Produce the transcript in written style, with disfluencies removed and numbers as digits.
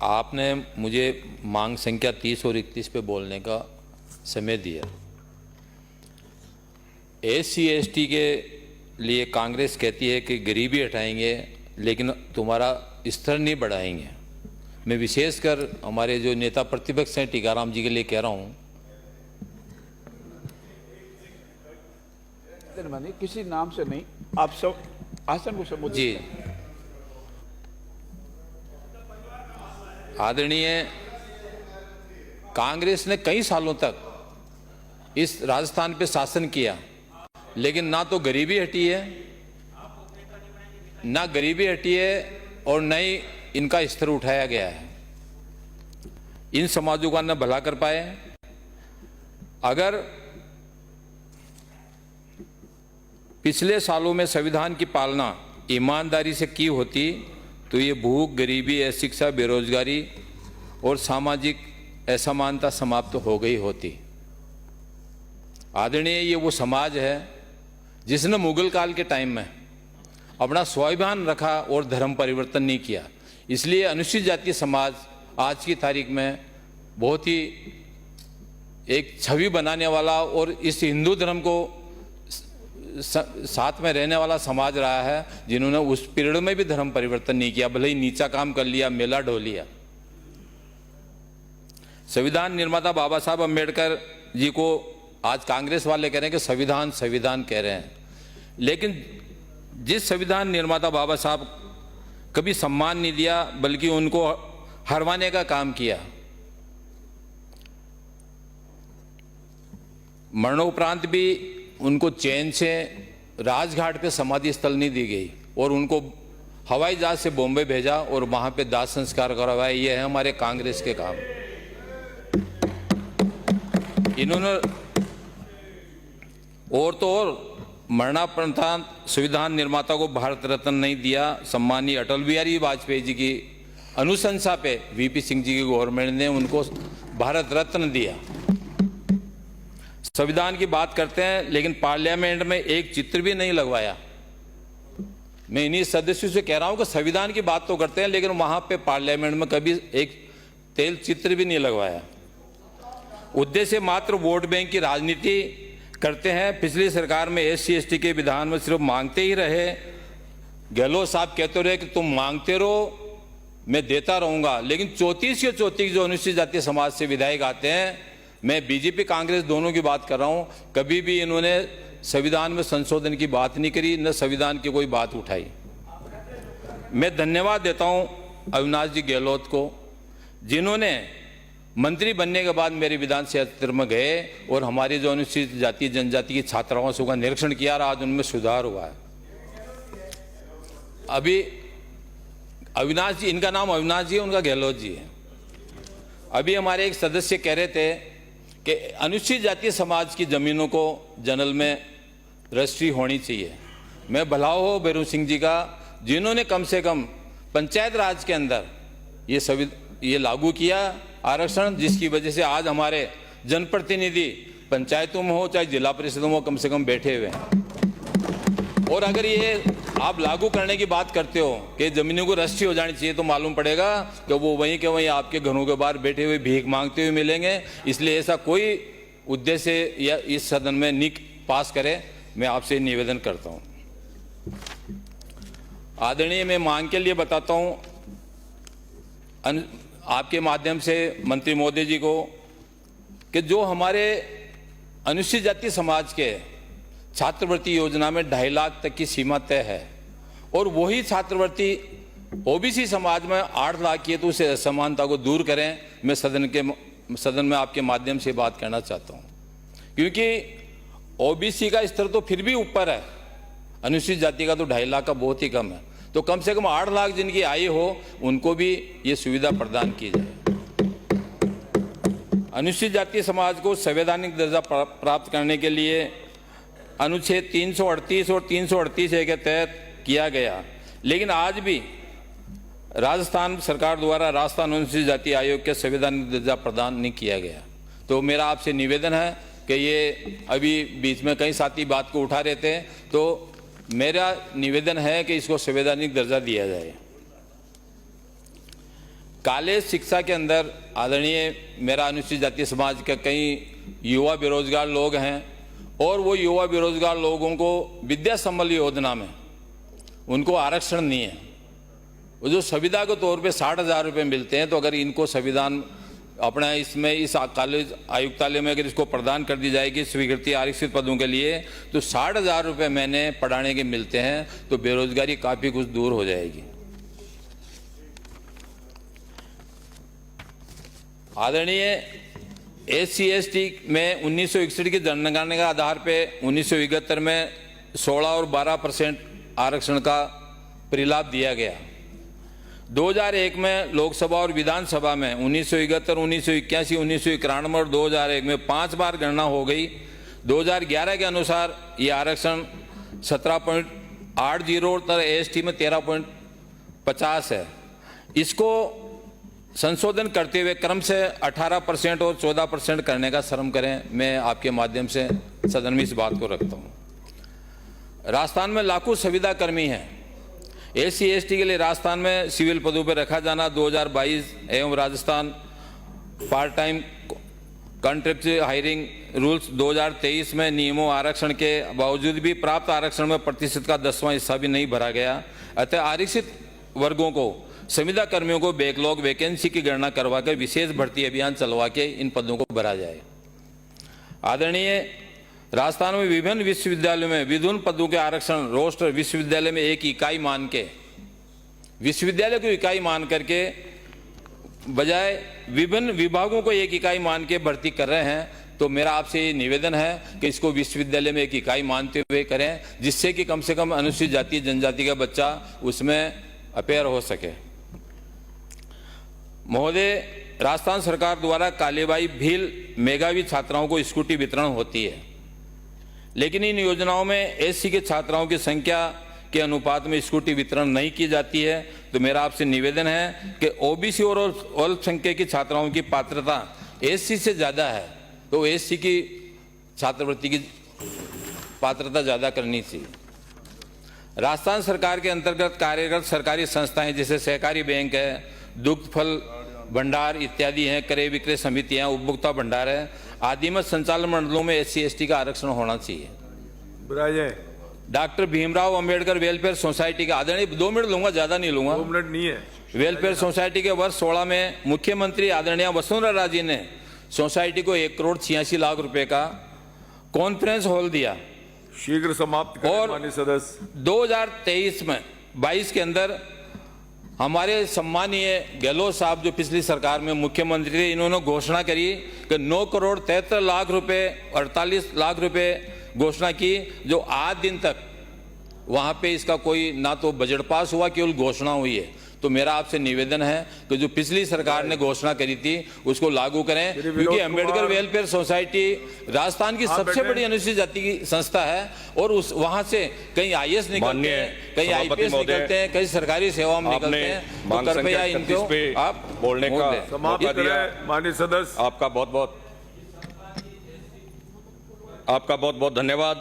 आपने मुझे मांग संख्या 30 और 31 पे बोलने का समय दिया। SC ST के लिए कांग्रेस कहती है कि गरीबी हटाएंगे लेकिन तुम्हारा स्तर नहीं बढ़ाएंगे। मैं विशेषकर हमारे जो नेता प्रतिपक्ष हैं टीकाराम जी के लिए कह रहा हूँ, किसी नाम से नहीं, आप सब आसन को संबोधित जी आदरणीय, कांग्रेस ने कई सालों तक इस राजस्थान पे शासन किया लेकिन ना तो गरीबी हटी है, ना गरीबी हटी है और न ही इनका स्तर उठाया गया है। इन समाजों का न भला कर पाए। अगर पिछले सालों में संविधान की पालना ईमानदारी से की होती तो ये भूख, गरीबी, अशिक्षा, बेरोजगारी और सामाजिक असमानता समाप्त हो गई होती। आदरणीय, ये वो समाज है जिसने मुगल काल के टाइम में अपना स्वाभिमान रखा और धर्म परिवर्तन नहीं किया। इसलिए अनुसूचित जाति समाज आज की तारीख में बहुत ही एक छवि बनाने वाला और इस हिंदू धर्म को साथ में रहने वाला समाज रहा है, जिन्होंने उस पीरियड में भी धर्म परिवर्तन नहीं किया, भले ही नीचा काम कर लिया, मेला ढो लिया। संविधान निर्माता बाबा साहब अम्बेडकर जी को आज कांग्रेस वाले कह रहे हैं कि संविधान संविधान कह रहे हैं, लेकिन जिस संविधान निर्माता बाबा साहब कभी सम्मान नहीं दिया बल्कि उनको हरवाने का काम किया। मरणोपरांत भी उनको चैन से राजघाट पे समाधि स्थल नहीं दी गई और उनको हवाई जहाज से बॉम्बे भेजा और वहां पे दाह संस्कार करवाया। ये है हमारे कांग्रेस के काम। इन्होंने और तो और मरणापरांत संविधान निर्माता को भारत रत्न नहीं दिया। सम्मानीय अटल बिहारी वाजपेयी जी की अनुशंसा पे VP सिंह जी की गवर्नमेंट ने उनको भारत रत्न दिया। संविधान की बात करते हैं लेकिन पार्लियामेंट में एक चित्र भी नहीं लगवाया। मैं इन्हीं सदस्यों से कह रहा हूं कि संविधान की बात तो करते हैं लेकिन वहां पे पार्लियामेंट में कभी एक तेल चित्र भी नहीं लगवाया। उद्देश्य मात्र वोट बैंक की राजनीति करते हैं। पिछली सरकार में SC ST के विधान में सिर्फ मांगते ही रहे। गहलोत साहब कहते रहे कि तुम मांगते रहो, मैं देता रहूंगा, लेकिन 34 के 34 जो अनुसूचित जाति समाज से विधायक आते हैं, मैं BJP कांग्रेस दोनों की बात कर रहा हूं, कभी भी इन्होंने संविधान में संशोधन की बात नहीं करी, न संविधान की कोई बात उठाई। मैं धन्यवाद देता हूं अविनाश जी गहलोत को, जिन्होंने मंत्री बनने के बाद मेरे विधान क्षेत्र में गए और हमारी जो अनुसूचित जाति जनजाति की छात्राओं से का निरीक्षण किया और आज उनमें सुधार हुआ है। अभी अविनाश जी, इनका नाम अविनाश जी है, उनका गहलोत जी है। अभी हमारे एक सदस्य कह रहे थे कि अनुसूचित जाति समाज की जमीनों को जनरल में रजिस्ट्री होनी चाहिए। मैं भलाओ हो भैरू सिंह जी का, जिन्होंने कम से कम पंचायत राज के अंदर ये लागू किया आरक्षण, जिसकी वजह से आज हमारे जनप्रतिनिधि पंचायतों में हो चाहे जिला परिषदों में कम से कम बैठे हुए हैं। और अगर ये आप लागू करने की बात करते हो कि जमीनों को रजिस्ट्री हो जानी चाहिए, तो मालूम पड़ेगा कि वो वहीं के वहीं आपके घरों के बाहर बैठे हुए भीख मांगते हुए मिलेंगे। इसलिए ऐसा कोई उद्देश्य या इस सदन में नहीं पास करे, मैं आपसे निवेदन करता हूं। आदरणीय, मैं मांग के लिए बताता हूं आपके माध्यम से मंत्री महोदय जी को कि जो हमारे अनुसूचित जाति समाज के छात्रवृत्ति योजना में 2.5 लाख तक की सीमा तय है और वही छात्रवृत्ति OBC समाज में 8 लाख की है, तो उसे असमानता को दूर करें। मैं सदन में आपके माध्यम से बात करना चाहता हूं, क्योंकि OBC का स्तर तो फिर भी ऊपर है, अनुसूचित जाति का तो 2.5 लाख का बहुत ही कम है। तो कम से कम 8 लाख जिनकी आय हो उनको भी ये सुविधा प्रदान की जाए। अनुसूचित जाति समाज को संवैधानिक दर्जा प्राप्त करने के लिए अनुच्छेद 338 और 338A के तहत किया गया, लेकिन आज भी राजस्थान सरकार द्वारा राजस्थान अनुसूचित जाति आयोग के संवैधानिक दर्जा प्रदान नहीं किया गया। तो मेरा आपसे निवेदन है कि ये अभी बीच में कई साथी बात को उठा रहे थे, तो मेरा निवेदन है कि इसको संवैधानिक दर्जा दिया जाए। कॉलेज शिक्षा के अंदर आदरणीय मेरा अनुसूचित जाति समाज के कई युवा बेरोजगार लोग हैं और वो युवा बेरोजगार लोगों को विद्या संबल योजना में उनको आरक्षण नहीं है। वो जो संविदा के तौर पे 60,000 रुपये मिलते हैं, तो अगर इनको संविधान अपना इसमें इस कॉलेज आयुक्तालय में अगर इसको प्रदान कर दी जाएगी स्वीकृति आरक्षित पदों के लिए, तो 60,000 रुपये महीने पढ़ाने के मिलते हैं, तो बेरोजगारी काफ़ी कुछ दूर हो जाएगी। आदरणीय SC/ST में 1961 की जनगणना के आधार पे 1971 में 16 और 12% आरक्षण का परिलाभ दिया गया। 2001 में लोकसभा और विधानसभा में 1971, 1981, 1991 और 2001 में 5 बार गणना हो गई। 2011 के अनुसार ये आरक्षण 17.80 और ST में 13.50 है। इसको संशोधन करते हुए क्रम से 18% और 14% करने का श्रम करें। मैं आपके माध्यम से सदन में इस बात को रखता हूँ। राजस्थान में लाखों संविदा कर्मी हैं। SC/ST के लिए राजस्थान में सिविल पदों पर रखा जाना 2022 एवं Rajasthan part time contract hiring rules 2023 में नियमों आरक्षण के बावजूद भी प्राप्त आरक्षण में प्रतिशत का 10वां हिस्सा भी नहीं भरा गया। अतः आरक्षित वर्गों को संविदा कर्मियों को बैकलॉग वैकेंसी की गणना करवाकर विशेष भर्ती अभियान चलवा के इन पदों को भरा जाए। आदरणीय राजस्थान में विभिन्न विश्वविद्यालयों में विभिन्न पदों के आरक्षण रोस्टर विश्वविद्यालय में एक इकाई मान के विश्वविद्यालय को इकाई मान करके बजाय विभिन्न विभागों को एक इकाई मान के भर्ती कर रहे हैं। तो मेरा आपसे ये निवेदन है कि इसको विश्वविद्यालय में एक इकाई मानते हुए करें, जिससे कि कम से कम अनुसूचित जाति जनजाति का बच्चा उसमें अपेयर हो सके। महोदय, राजस्थान सरकार द्वारा कालीबाई भील मेधावी छात्राओं को स्कूटी वितरण होती है, लेकिन इन योजनाओं में SC के छात्राओं की संख्या के अनुपात में स्कूटी वितरण नहीं की जाती है। तो मेरा आपसे निवेदन है कि OBC और अल्पसंख्यक की छात्राओं की पात्रता SC से ज़्यादा है, तो SC की छात्रवृत्ति की पात्रता ज़्यादा करनी चाहिए। राजस्थान सरकार के अंतर्गत कार्यरत सरकारी संस्थाएं जैसे सहकारी बैंक है, दुग्ध फल भंडार इत्यादि हैं, क्रय विक्रय समितियां, उपभोक्ता भंडार है आदि में संचालन मंडलों में SC/ST का आरक्षण होना चाहिए। Doctor Bhimrao Ambedkar welfare society का आदरणीय 2 मिनट लूंगा, ज्यादा नहीं लूंगा। 2 मिनट नहीं है। वेलफेयर सोसाइटी के वर्ष 16 में मुख्यमंत्री आदरणीय वसुंधरा राजे ने सोसाइटी को 1,86,00,000 रुपए का कॉन्फ्रेंस हॉल दिया। शीघ्र समाप्त करें और माननीय सदस्य। 2023 में 22 के अंदर हमारे सम्मानीय गहलोत साहब जो पिछली सरकार में मुख्यमंत्री थे, इन्होंने घोषणा करी कि 9,73,00,000 रुपए 48 लाख रुपए घोषणा की, जो आज दिन तक वहां पे इसका कोई ना तो बजट पास हुआ, केवल घोषणा हुई है। तो मेरा आपसे निवेदन है कि जो पिछली सरकार ने घोषणा करी थी उसको लागू करें, क्योंकि अंबेडकर वेलफेयर सोसाइटी राजस्थान की सबसे बड़ी अनुसूचित जाति की संस्था है और उस वहां से कई IAS निकलते हैं, कई IPS निकलते हैं, कई सरकारी सेवाओं में निकलते हैं। तो कृपया इनको आप बोलने का समाप्त करें माननीय सदस्य। आपका बहुत बहुत धन्यवाद।